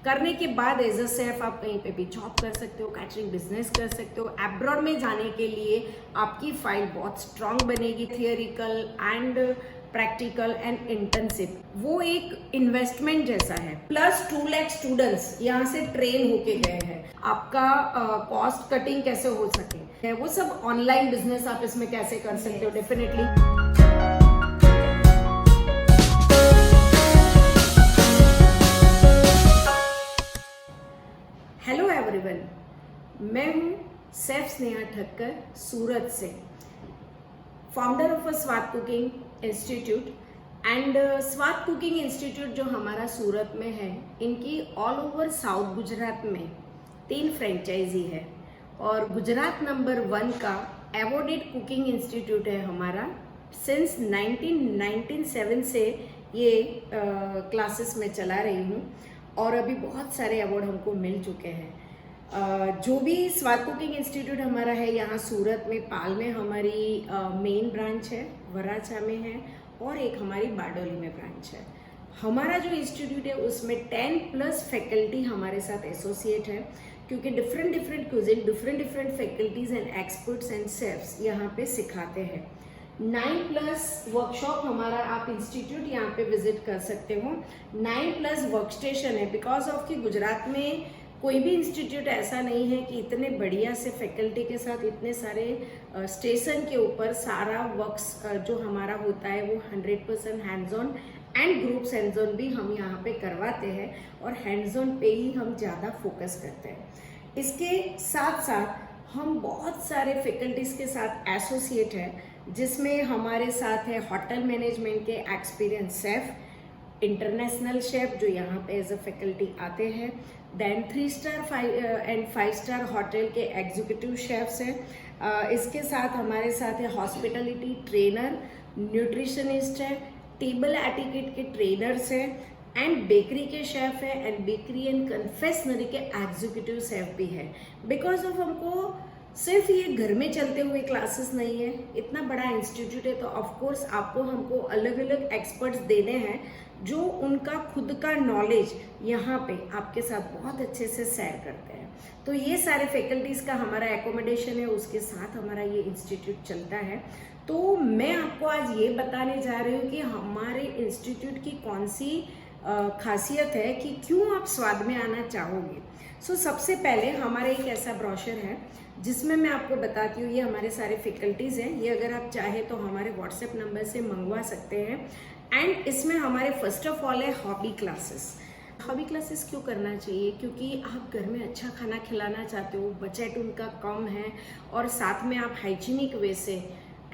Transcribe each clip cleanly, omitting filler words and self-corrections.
करने के बाद एज अ सेफ आप कहीं पे भी जॉब कर सकते हो, कैटरिंग बिजनेस कर सकते हो। एब्रॉड में जाने के लिए आपकी फाइल बहुत स्ट्रांग बनेगी, theoretical and practical and internship, वो एक इन्वेस्टमेंट जैसा है। प्लस 2 लाख स्टूडेंट्स यहाँ से ट्रेन होके गए हैं। आपका कॉस्ट कटिंग कैसे हो सके, वो सब ऑनलाइन बिजनेस आप इसमें कैसे कर सकते हो डेफिनेटली। हेलो एवरीवन, मैं हूँ सेफ स्नेहा ठक्कर सूरत से, फाउंडर ऑफ अ स्वाद कुकिंग इंस्टीट्यूट। एंड स्वाद कुकिंग इंस्टीट्यूट जो हमारा सूरत में है, इनकी ऑल ओवर साउथ गुजरात में 3 फ्रेंचाइजी है और गुजरात नंबर 1 का अवॉर्डेड कुकिंग इंस्टीट्यूट है हमारा। सिंस 1997 से ये क्लासेस में चला रही हूँ और अभी बहुत सारे अवार्ड हमको मिल चुके हैं। जो भी स्वाद कुकिंग इंस्टीट्यूट हमारा है यहाँ सूरत में, पाल में हमारी मेन ब्रांच है, वराछा में है और एक हमारी बारडोली में ब्रांच है। हमारा जो इंस्टीट्यूट है उसमें 10+ फैकल्टी हमारे साथ एसोसिएट है, क्योंकि different cuisine, different faculties and experts and chefs यहाँ पे सिखाते हैं। 9+ वर्कशॉप हमारा आप इंस्टीट्यूट यहाँ पे विजिट कर सकते हो। 9+ वर्क स्टेशन है, बिकॉज ऑफ कि गुजरात में कोई भी इंस्टीट्यूट ऐसा नहीं है कि इतने बढ़िया से फैकल्टी के साथ इतने सारे स्टेशन के ऊपर सारा वर्क्स जो हमारा होता है वो 100% hands on and groups hands on भी हम यहाँ पे करवाते हैं और हैंड्स ऑन पे ही हम ज़्यादा फोकस करते हैं। इसके साथ साथ हम बहुत सारे फैकल्टीज के साथ एसोसिएट हैं, जिसमें हमारे साथ है होटल मैनेजमेंट के एक्सपीरियंस शेफ, इंटरनेशनल शेफ जो यहाँ पे एज अ फैकल्टी आते हैं, then 3 star and 5 star hotel के एग्जीक्यूटिव शेफ्स हैं। इसके साथ हमारे साथ है हॉस्पिटलिटी ट्रेनर, न्यूट्रिशनिस्ट है, टेबल एटिकेट के ट्रेनर्स हैं एंड बेकरी के शेफ है एंड बेकरी एंड कन्फेक्शनरी के एग्जीक्यूटिव शेफ भी है। बिकॉज ऑफ हमको सिर्फ ये घर में चलते हुए क्लासेस नहीं है, इतना बड़ा इंस्टीट्यूट है तो ऑफ कोर्स आपको हमको अलग अलग एक्सपर्ट्स देने हैं जो उनका खुद का नॉलेज यहाँ पे आपके साथ बहुत अच्छे से शेयर करते हैं। तो ये सारे फैकल्टीज का हमारा एकोमोडेशन है, उसके साथ हमारा ये इंस्टीट्यूट चलता है। तो मैं आपको आज ये बताने जा रही हूँ कि हमारे इंस्टीट्यूट की कौन सी खासियत है कि क्यों आप स्वाद में आना चाहोगे। सबसे पहले हमारा एक ऐसा ब्रोशर है जिसमें मैं आपको बताती हूँ, ये हमारे सारे फैकल्टीज़ हैं, ये अगर आप चाहें तो हमारे व्हाट्सएप नंबर से मंगवा सकते हैं। एंड इसमें हमारे फर्स्ट ऑफ ऑल है हॉबी क्लासेस। हॉबी क्लासेस क्यों करना चाहिए? क्योंकि आप घर में अच्छा खाना खिलाना चाहते हो, बजट उनका कम है और साथ में आप हाइजीनिक वे से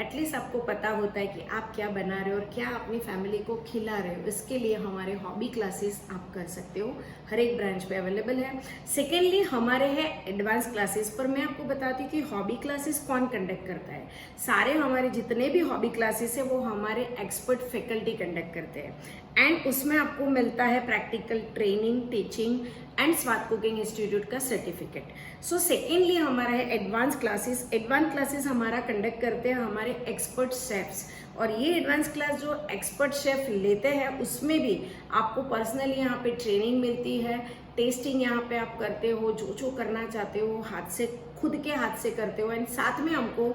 एटलीस्ट आपको पता होता है कि आप क्या बना रहे हो और क्या अपनी फैमिली को खिला रहे हो। इसके लिए हमारे हॉबी क्लासेस आप कर सकते हो, हर एक ब्रांच पे अवेलेबल है। सेकेंडली हमारे हैं एडवांस क्लासेस, पर मैं आपको बताती हूँ कि हॉबी क्लासेस कौन कंडक्ट करता है। सारे हमारे जितने भी हॉबी क्लासेस है वो हमारे एक्सपर्ट फैकल्टी कंडक्ट करते हैं एंड उसमें आपको मिलता है प्रैक्टिकल ट्रेनिंग, टीचिंग एंड स्वाद कुकिंग इंस्टीट्यूट का सर्टिफिकेट। सेकेंडली हमारा है एडवांस क्लासेस। एडवांस क्लासेस हमारा कंडक्ट करते हैं हमारे एक्सपर्ट शेफ्स, और ये एडवांस क्लास जो एक्सपर्ट शेफ लेते हैं उसमें भी आपको पर्सनली यहाँ पे ट्रेनिंग मिलती है, टेस्टिंग यहाँ पे आप करते हो, जो करना चाहते हो हाथ से, खुद के हाथ से करते हो एंड साथ में हमको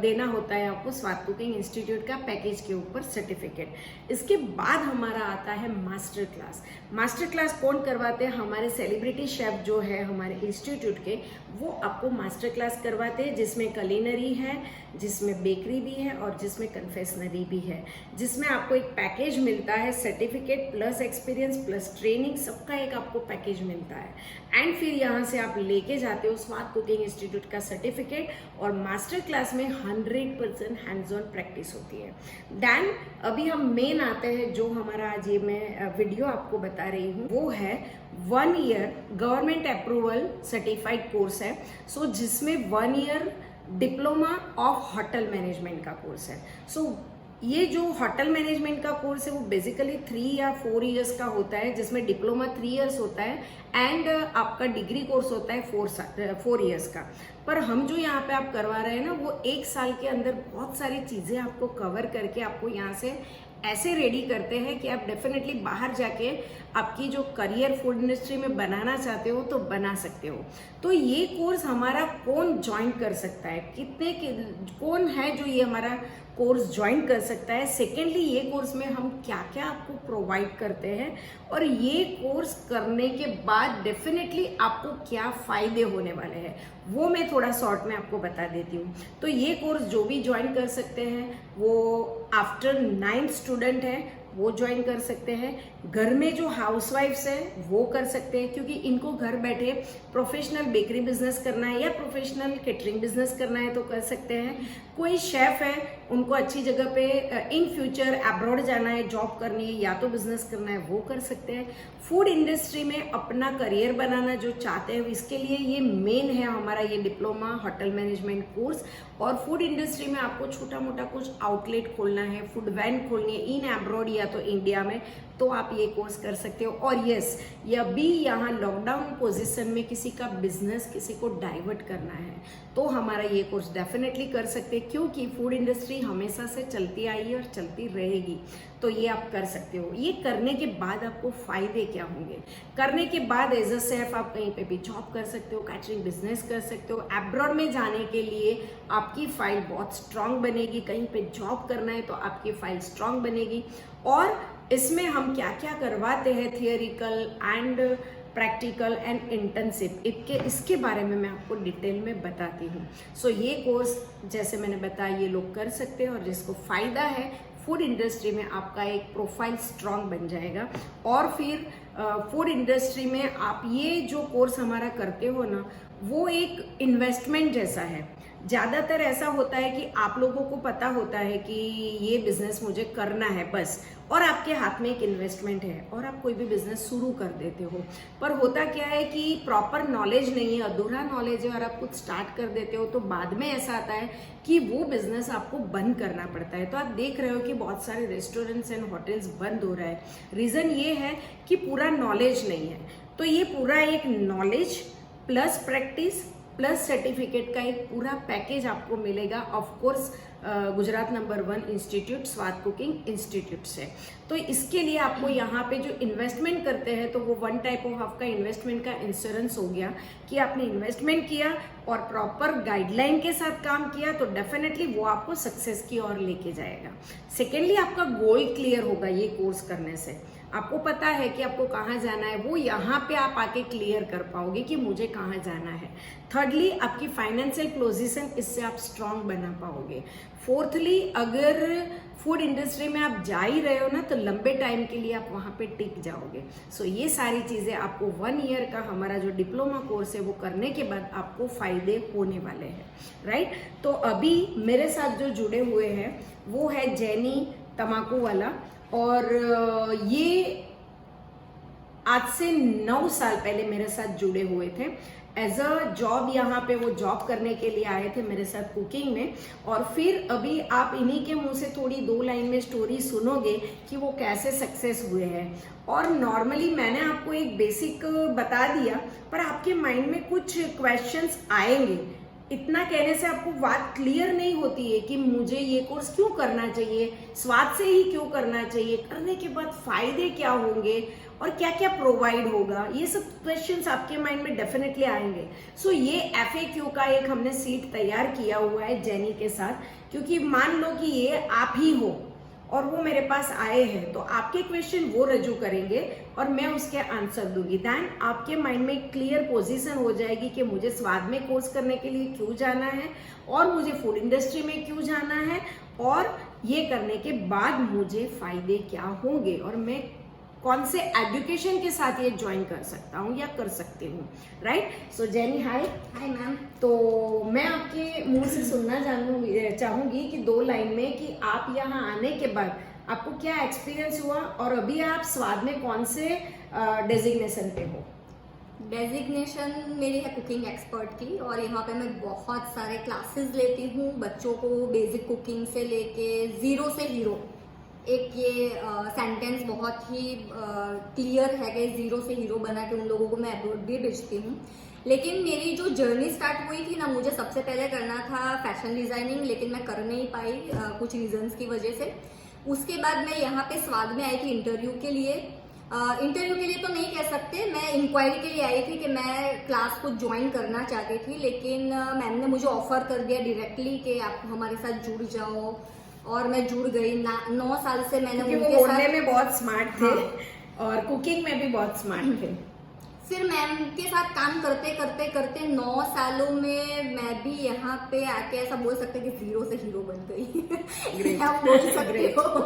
देना होता है आपको स्वाद कुकिंग इंस्टीट्यूट का पैकेज के ऊपर सर्टिफिकेट। इसके बाद हमारा आता है मास्टर क्लास। मास्टर क्लास कौन करवाते हैं? हमारे सेलिब्रिटी शेफ जो है हमारे इंस्टीट्यूट के, वो आपको मास्टर क्लास करवाते हैं, जिसमें कुलिनरी है, जिसमें बेकरी भी है और जिसमें कन्फेक्शनरी भी है, जिसमें आपको एक पैकेज मिलता है, certificate plus experience plus training, सबका एक आपको पैकेज मिलता है। एंड फिर यहाँ से आप लेके जाते हो स्वाद कुकिंग इंस्टीट्यूट का सर्टिफिकेट और मास्टर क्लास में 100% हैंड्स ऑन प्रैक्टिस होती है। देन अभी हम मेन आते हैं, जो हमारा आज ये मैं वीडियो आपको बता रही हूँ, वो है 1 year government approval certified course है। जिसमें 1 year diploma of hotel management का कोर्स है। ये जो होटल मैनेजमेंट का कोर्स है वो बेसिकली 3 या 4 इयर्स का होता है, जिसमें डिप्लोमा 3 इयर्स होता है एंड आपका डिग्री कोर्स होता है 4 इयर्स का। पर हम जो यहाँ पे आप करवा रहे हैं ना, वो 1 साल के अंदर बहुत सारी चीज़ें आपको कवर करके आपको यहाँ से ऐसे रेडी करते हैं कि आप डेफिनेटली बाहर जाके आपकी जो करियर फूड इंडस्ट्री में बनाना चाहते हो तो बना सकते हो। तो ये कोर्स हमारा कौन ज्वाइन कर सकता है, कौन है जो ये हमारा कोर्स ज्वाइन कर सकता है। सेकेंडली, ये कोर्स में हम क्या क्या आपको प्रोवाइड करते हैं और ये कोर्स करने के बाद डेफिनेटली आपको क्या फायदे होने वाले हैं वो मैं थोड़ा शॉर्ट में आपको बता देती हूँ। तो ये कोर्स जो भी ज्वाइन कर सकते हैं वो आफ्टर 9th स्टूडेंट है वो ज्वाइन कर सकते हैं। घर में जो हाउसवाइफ्स है वो कर सकते हैं, क्योंकि इनको घर बैठे प्रोफेशनल बेकरी बिजनेस करना है या प्रोफेशनल केटरिंग बिजनेस करना है तो कर सकते हैं। कोई शेफ है, उनको अच्छी जगह पे इन फ्यूचर अब्रॉड जाना है, जॉब करनी है या तो बिजनेस करना है वो कर सकते हैं। फूड इंडस्ट्री में अपना करियर बनाना जो चाहते हैं इसके लिए ये मेन है हमारा ये डिप्लोमा होटल मैनेजमेंट कोर्स। और फूड इंडस्ट्री में आपको छोटा मोटा कुछ आउटलेट खोलना है, फूड वैन खोलनी है इन अब्रॉड या तो इंडिया में, तो आप ये कोर्स कर सकते हो। और यस, यह भी यहाँ लॉकडाउन पोजीशन में किसी का बिजनेस किसी को डाइवर्ट करना है तो हमारा ये कोर्स डेफिनेटली कर सकते हैं, क्योंकि फूड इंडस्ट्री हमेशा से चलती आई है और चलती रहेगी। तो ये आप कर सकते हो। ये करने के बाद आपको फायदे क्या होंगे, करने के बाद एज अ शेफ आप कहीं पे भी जॉब कर सकते हो, कैटरिंग बिजनेस कर सकते हो। अब्रॉड में जाने के लिए आपकी फाइल बहुत स्ट्रांग बनेगी, कहीं पे जॉब करना है तो आपकी फाइल स्ट्रांग बनेगी। और इसमें हम क्या क्या करवाते हैं, theoretical and practical and internship, इसके बारे में मैं आपको डिटेल में बताती हूँ। सो ये कोर्स जैसे मैंने बताया ये लोग कर सकते हैं और जिसको फायदा है फूड इंडस्ट्री में आपका एक प्रोफाइल स्ट्रांग बन जाएगा। और फिर फूड इंडस्ट्री में आप ये जो कोर्स हमारा करते हो ना वो एक इन्वेस्टमेंट जैसा है। ज़्यादातर ऐसा होता है कि आप लोगों को पता होता है कि ये बिजनेस मुझे करना है बस, और आपके हाथ में एक इन्वेस्टमेंट है और आप कोई भी बिजनेस शुरू कर देते हो, पर होता क्या है कि प्रॉपर नॉलेज नहीं है, अधूरा नॉलेज है और आप कुछ स्टार्ट कर देते हो तो बाद में ऐसा आता है कि वो बिजनेस आपको बंद करना पड़ता है। तो आप देख रहे हो कि बहुत सारे रेस्टोरेंट्स एंड होटल्स बंद हो रहा है। रीज़न ये है कि पूरा नॉलेज नहीं है। तो ये पूरा एक knowledge plus practice plus certificate का एक पूरा पैकेज आपको मिलेगा of course Gujarat number 1 institute स्वाद कुकिंग इंस्टीट्यूट से। तो इसके लिए आपको यहाँ पे जो इन्वेस्टमेंट करते हैं तो वो वन टाइप ऑफ आपका इन्वेस्टमेंट का इंश्योरेंस हो गया कि आपने इन्वेस्टमेंट किया और प्रॉपर गाइडलाइन के साथ काम किया तो डेफिनेटली वो आपको सक्सेस की ओर लेके जाएगा। सेकेंडली, आपका गोल क्लियर होगा ये कोर्स करने से। आपको पता है कि आपको कहाँ जाना है, वो यहाँ पे आप आके क्लियर कर पाओगे कि मुझे कहाँ जाना है। थर्डली, आपकी फाइनेंशियल पोजीशन इससे आप स्ट्रांग बना पाओगे। फोर्थली, अगर फूड इंडस्ट्री में आप जा ही रहे हो ना तो लंबे टाइम के लिए आप वहाँ पे टिक जाओगे। सो ये सारी चीज़ें आपको 1 ईयर का हमारा जो डिप्लोमा कोर्स है वो करने के बाद आपको फायदे होने वाले हैं, राइट। तो अभी मेरे साथ जो जुड़े हुए हैं वो है जैनी तमाकू वाला, और ये आज से 9 साल पहले मेरे साथ जुड़े हुए थे एज अ जॉब। यहाँ पे वो जॉब करने के लिए आए थे मेरे साथ कुकिंग में, और फिर अभी आप इन्हीं के मुंह से थोड़ी 2 लाइन में स्टोरी सुनोगे कि वो कैसे सक्सेस हुए हैं। और नॉर्मली मैंने आपको एक बेसिक बता दिया, पर आपके माइंड में कुछ क्वेश्चंस आएंगे। इतना कहने से आपको बात क्लियर नहीं होती है कि मुझे ये कोर्स क्यों करना चाहिए, स्वाद से ही क्यों करना चाहिए, करने के बाद फायदे क्या होंगे और क्या क्या प्रोवाइड होगा, ये सब क्वेश्चंस आपके माइंड में डेफिनेटली आएंगे। सो ये FAQ का एक हमने सीट तैयार किया हुआ है जेनी के साथ, क्योंकि मान लो कि ये आप ही हो और वो मेरे पास आए हैं तो आपके क्वेश्चन वो रजू करेंगे और मैं उसके आंसर दूंगी। दैन आपके माइंड में क्लियर पोजीशन हो जाएगी कि मुझे स्वाद में कोर्स करने के लिए क्यों जाना है और मुझे फूड इंडस्ट्री में क्यों जाना है और ये करने के बाद मुझे फायदे क्या होंगे और मैं कौन से एजुकेशन के साथ ये ज्वाइन कर सकता हूँ या कर सकती हूँ, right. So Jenny, hi. Hi ma'am. तो मैं आपके मुंह से सुनना चाहूंगी कि 2 लाइन में कि आप यहाँ आने के बाद आपको क्या एक्सपीरियंस हुआ और अभी आप स्वाद में कौन से डेजिग्नेशन पे हो। डेजिग्नेशन मेरी है कुकिंग एक्सपर्ट की, और यहाँ पे मैं बहुत सारे क्लासेस लेती हूँ बच्चों को, बेसिक कुकिंग से लेके जीरो से हीरो। एक ये सेंटेंस बहुत ही क्लियर है कि जीरो से हीरो बना के उन लोगों को मैं अब्रॉड भी भेजती हूँ। लेकिन मेरी जो जर्नी स्टार्ट हुई थी ना, मुझे सबसे पहले करना था फैशन डिज़ाइनिंग, लेकिन मैं कर नहीं पाई कुछ रीजंस की वजह से। उसके बाद मैं यहाँ पे स्वाद में आई थी इंटरव्यू के लिए। इंटरव्यू के लिए तो नहीं कह सकते, मैं इंक्वायरी के लिए आई थी कि मैं क्लास को ज्वाइन करना चाहती थी, लेकिन मैम ने मुझे ऑफर कर दिया डायरेक्टली कि आप हमारे साथ जुड़ जाओ, और मैं जुड़ गई। 9 साल से मैंने क्योंकि उनके वो साथ बोलने में बहुत स्मार्ट थे हाँ। और कुकिंग में भी बहुत स्मार्ट थे। फिर मैम के साथ काम करते करते करते 9 सालों में मैं भी यहाँ पे आके ऐसा बोल सकते कि 0 से हीरो बन गई। आप बोल सकते हो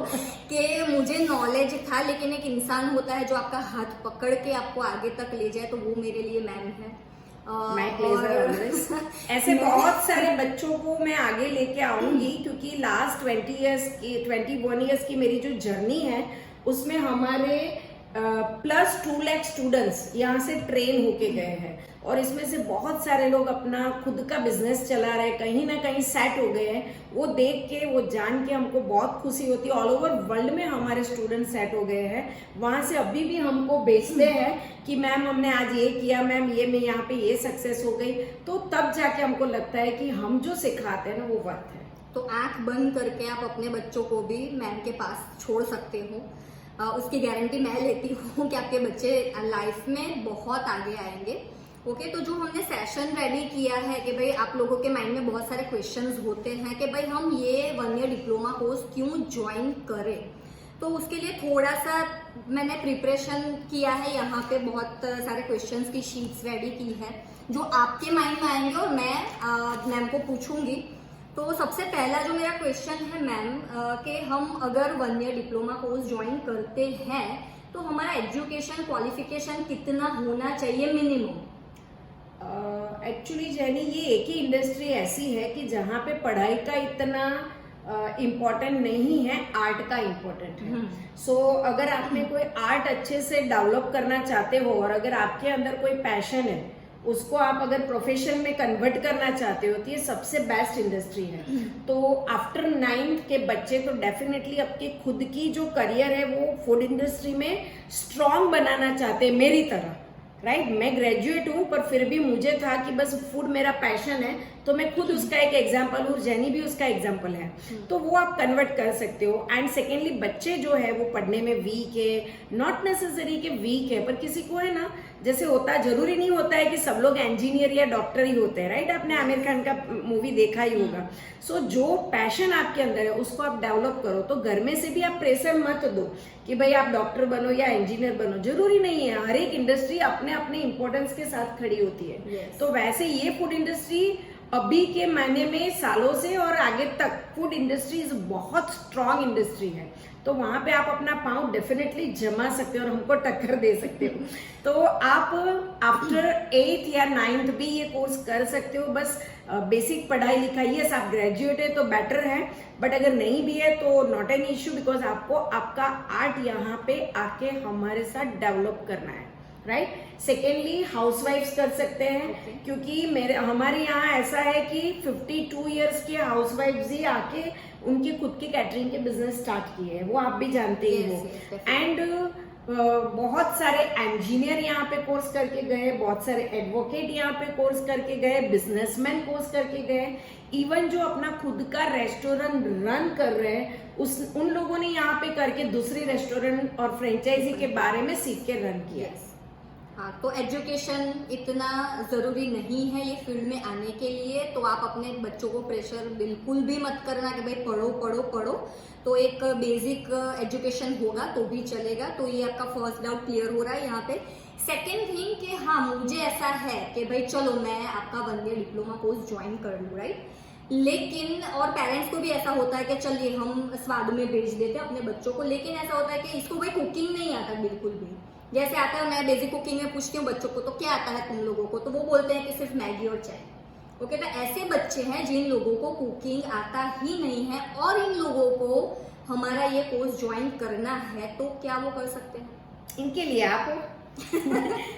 कि मुझे नॉलेज था, लेकिन एक इंसान होता है जो आपका हाथ पकड़ के आपको आगे तक ले जाए, तो वो मेरे लिए मैम है। My pleasure always। ऐसे बहुत सारे बच्चों को मैं आगे लेके आऊंगी, क्योंकि लास्ट 21 ईयर्स की मेरी जो जर्नी है उसमें हमारे +2 लाख स्टूडेंट्स यहाँ से ट्रेन होके गए हैं, और इसमें से बहुत सारे लोग अपना खुद का बिजनेस चला रहे हैं, कहीं ना कहीं सेट हो गए हैं। वो देख के, वो जान के हमको बहुत खुशी होती है। ऑल ओवर वर्ल्ड में हमारे स्टूडेंट सेट हो गए हैं, वहां से अभी भी हमको भेजते हैं कि मैम हमने आज ये किया, मैम ये मैं यहाँ पे ये सक्सेस हो गई। तो तब जाके हमको लगता है कि हम जो सिखाते हैं ना वो वर्थ है। तो आंख बंद करके आप अपने बच्चों को भी मैम के पास छोड़ सकते हो, उसकी गारंटी मैं लेती हूँ कि आपके बच्चे लाइफ में बहुत आगे आएंगे। ओके, तो जो हमने सेशन रेडी किया है कि भाई आप लोगों के माइंड में बहुत सारे क्वेश्चंस होते हैं कि भाई हम ये 1 ईयर डिप्लोमा कोर्स क्यों ज्वाइन करें, तो उसके लिए थोड़ा सा मैंने प्रिपरेशन किया है। यहाँ पे बहुत सारे क्वेश्चंस की शीट्स रेडी की है जो आपके माइंड में आएंगे और मैं मैम को पूछूंगी। तो सबसे पहला जो मेरा क्वेश्चन है मैम, कि हम अगर 1 ईयर डिप्लोमा कोर्स ज्वाइन करते हैं तो हमारा एजुकेशन क्वालिफिकेशन कितना होना चाहिए मिनिमम? एक्चुअली जैनी, ये एक ही इंडस्ट्री ऐसी है कि जहाँ पे पढ़ाई का इतना इम्पोर्टेंट नहीं है, आर्ट का इम्पोर्टेंट है। सो अगर आपने कोई आर्ट अच्छे से डेवलप करना चाहते हो और अगर आपके अंदर कोई पैशन है, उसको आप अगर प्रोफेशन में कन्वर्ट करना चाहते हो, तो ये सबसे बेस्ट इंडस्ट्री है। तो आफ्टर 9th के बच्चे तो डेफिनेटली अपनी खुद की जो करियर है वो फूड इंडस्ट्री में स्ट्रांग बनाना चाहते हैं, मेरी तरह। राइट, मैं ग्रेजुएट हूँ पर फिर भी मुझे था कि बस फूड मेरा पैशन है, तो मैं खुद उसका एक एग्जाम्पल हूँ, जेनी भी उसका एग्जाम्पल है। तो वो आप कन्वर्ट कर सकते हो। एंड सेकेंडली, बच्चे जो है वो पढ़ने में वीक है, नॉट नेसेसरी कि वीक है, पर किसी को है ना, जैसे होता है, जरूरी नहीं होता है कि सब लोग इंजीनियर या डॉक्टर ही होते हैं। राइट, आपने आमिर खान का मूवी देखा ही होगा। सो जो पैशन आपके अंदर है उसको आप डेवलप करो। तो घर में से भी आप प्रेशर मत दो कि भाई आप डॉक्टर बनो या इंजीनियर बनो, जरूरी नहीं है। हर एक इंडस्ट्री अपने अपने इंपॉर्टेंस के साथ खड़ी होती है। Yes. तो वैसे ये फूड इंडस्ट्री अभी के महीने में, सालों से और आगे तक फूड इंडस्ट्री बहुत स्ट्रांग इंडस्ट्री है। तो वहां पे आप अपना पाँव डेफिनेटली जमा सकते हो और हमको टक्कर दे सकते हो। तो आप आफ्टर 8th या 9th भी ये कोर्स कर सकते हो। बस बेसिक पढ़ाई लिखाई है, आप ग्रेजुएट है तो बेटर है, बट अगर नहीं भी है तो नॉट एन इश्यू, बिकॉज आपको आपका आर्ट यहाँ पे आके हमारे साथ डेवलप करना है। राइट, सेकेंडली हाउसवाइफ्स कर सकते हैं। क्योंकि हमारे यहाँ ऐसा है कि 52 इयर्स के हाउसवाइफ्स ही आके उनकी खुद की कैटरिंग के बिजनेस स्टार्ट किए हैं, वो आप भी जानते ही हो। एंड बहुत सारे इंजीनियर यहाँ पे कोर्स करके गए, बहुत सारे एडवोकेट यहाँ पे कोर्स करके गए, बिजनेसमैन कोर्स करके गए, इवन जो अपना खुद का रेस्टोरेंट रन कर रहे हैं उन लोगों ने यहाँ पे करके दूसरी रेस्टोरेंट और फ्रेंचाइजी के बारे में सीख के रन किया। हाँ, तो एजुकेशन इतना ज़रूरी नहीं है ये फील्ड में आने के लिए। तो आप अपने बच्चों को प्रेशर बिल्कुल भी मत करना कि भाई पढ़ो पढ़ो पढ़ो। तो एक बेसिक एजुकेशन होगा तो भी चलेगा। तो ये आपका फर्स्ट डाउट क्लियर हो रहा है यहाँ पे। सेकेंड थिंग कि हाँ, मुझे ऐसा है कि भाई चलो मैं आपका 1 ईयर डिप्लोमा कोर्स ज्वाइन कर लूँ, राइट। लेकिन और पेरेंट्स को भी ऐसा होता है कि चलिए हम स्वाद में भेज देते हैं अपने बच्चों को, लेकिन ऐसा होता है कि इसको भाई कुकिंग नहीं आता बिल्कुल भी। जैसे आता है, मैं बेसिक कुकिंग में पूछती हूँ बच्चों को तो क्या आता है तुम लोगों को, तो वो बोलते हैं कि सिर्फ मैगी और चाय। ओके, तो ऐसे बच्चे हैं जिन लोगों को कुकिंग आता ही नहीं है और इन लोगों को हमारा ये कोर्स ज्वाइन करना है, तो क्या वो कर सकते हैं? इनके लिए आप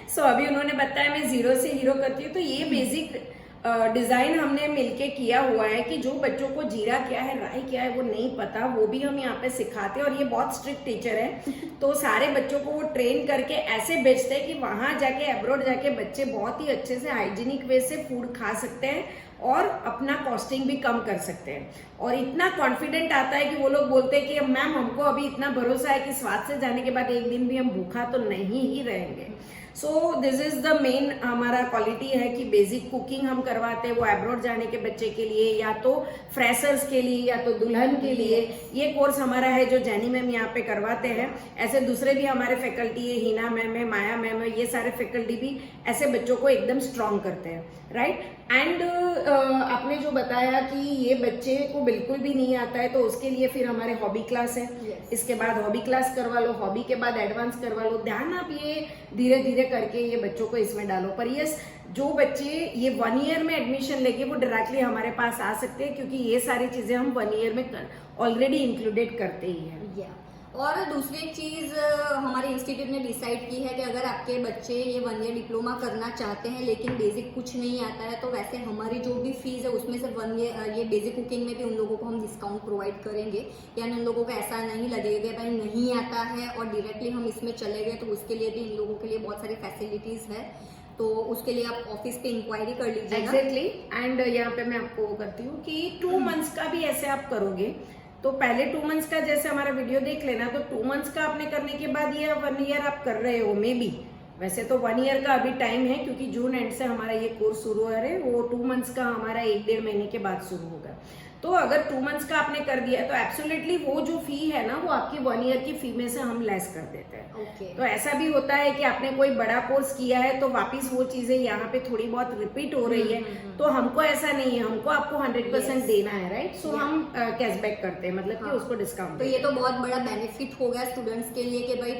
सो अभी उन्होंने बताया मैं 0 से हीरो करती हूँ, तो ये बेसिक डिजाइन हमने मिलके किया हुआ है कि जो बच्चों को जीरा क्या है, राई क्या है वो नहीं पता, वो भी हम यहाँ पे सिखाते हैं। और ये बहुत स्ट्रिक्ट टीचर है, तो सारे बच्चों को वो ट्रेन करके ऐसे भेजते हैं कि वहां जाके अब्रॉड जाके बच्चे बहुत ही अच्छे से हाइजीनिक वे से फूड खा सकते हैं और अपना कॉस्टिंग भी कम कर सकते हैं। और इतना कॉन्फिडेंट आता है कि वो लोग बोलते हैं कि मैम हमको अभी इतना भरोसा है कि स्वाद से जाने के बाद एक दिन भी हम भूखा तो नहीं ही रहेंगे। So this is the main हमारा क्वालिटी है कि बेसिक कुकिंग हम करवाते हैं, वो अब्रॉड जाने के बच्चे के लिए या तो फ्रेशर्स के लिए या तो दुल्हन के लिए। ये कोर्स हमारा है जो जैनी मैम यहाँ पे करवाते हैं। ऐसे दूसरे भी हमारे फैकल्टी है, हिना मैम है, माया मैम है, ये सारे फैकल्टी भी ऐसे बच्चों को एकदम स्ट्रॉन्ग करते हैं, राइट। एंड आपने जो बताया कि ये बच्चे को बिल्कुल भी नहीं आता है, तो उसके लिए फिर हमारे हॉबी क्लास है। इसके बाद हॉबी क्लास करवा लो, हॉबी के बाद एडवांस करवा लो। ध्यान आप ये धीरे धीरे करके ये बच्चों को इसमें डालो। पर यस, जो बच्चे ये 1 ईयर में एडमिशन लेके वो डायरेक्टली हमारे पास आ सकते हैं, क्योंकि ये सारी चीजें हम 1 ईयर में ऑलरेडी इंक्लूडेड करते ही हैं। और दूसरी चीज हमारे इंस्टीट्यूट ने डिसाइड की है कि अगर आपके बच्चे ये 1 ईयर डिप्लोमा करना चाहते हैं लेकिन बेसिक कुछ नहीं आता है, तो वैसे हमारी जो भी फीस है उसमें से 1 ईयर ये बेसिक कुकिंग में भी उन लोगों को हम डिस्काउंट प्रोवाइड करेंगे। यानी उन लोगों को ऐसा नहीं लगेगा कि भाई नहीं आता है और डायरेक्टली हम इसमें चले गए, तो उसके लिए भी इन लोगों के लिए बहुत सारी फैसिलिटीज है। तो उसके लिए आप ऑफिस पे इंक्वायरी कर लीजिए। एग्जैक्टली। एंड यहाँ पे मैं आपको वो करती हूँ कि 2 मंथ्स का भी ऐसे आप करोगे तो पहले 2 मंथ्स का जैसे हमारा वीडियो देख लेना, तो 2 मंथ्स का आपने करने के बाद ये 1 ईयर आप कर रहे हो मे बी। वैसे तो 1 ईयर का अभी टाइम है, क्योंकि जून एंड से हमारा ये कोर्स शुरू हो रहा है, वो 2 मंथ्स का हमारा 1-1.5 महीने के बाद शुरू होगा। तो अगर 2 मंथ्स का आपने कर दिया तो एब्सोल्युटली वो जो फी है ना, वो आपकी 1 ईयर की फी में से हम लेस कर देते हैं। तो ऐसा भी होता है कि आपने कोई बड़ा कोर्स किया है तो वापिस वो चीजें यहाँ पे थोड़ी बहुत रिपीट हो रही है, तो हमको ऐसा नहीं है, हमको आपको 100% देना है, राइट। सो हम कैशबैक करते हैं, मतलब कि उसको डिस्काउंट। तो ये तो बहुत बड़ा बेनिफिट हो गया स्टूडेंट्स के लिए कि भाई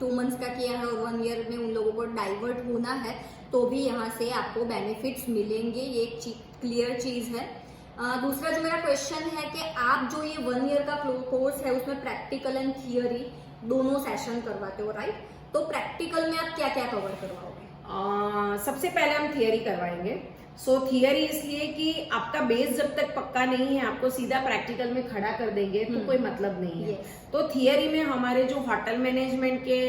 2 मंथ्स का किया है और 1 ईयर में उन लोगों को डाइवर्ट होना है, तो भी यहाँ से आपको बेनिफिट्स मिलेंगे। ये एक क्लियर चीज है। दूसरा जो मेरा क्वेश्चन है कि आप जो ये 1 ईयर का कोर्स है उसमें प्रैक्टिकल एंड थियोरी दोनों सेशन करवाते हो, राइट। तो प्रैक्टिकल में आप क्या क्या कवर करवाओगे? सबसे पहले हम थियरी करवाएंगे। सो थियरी इसलिए कि आपका बेस जब तक पक्का नहीं है, आपको सीधा प्रैक्टिकल में खड़ा कर देंगे तो कोई मतलब नहीं है। तो थियरी में हमारे जो होटल मैनेजमेंट के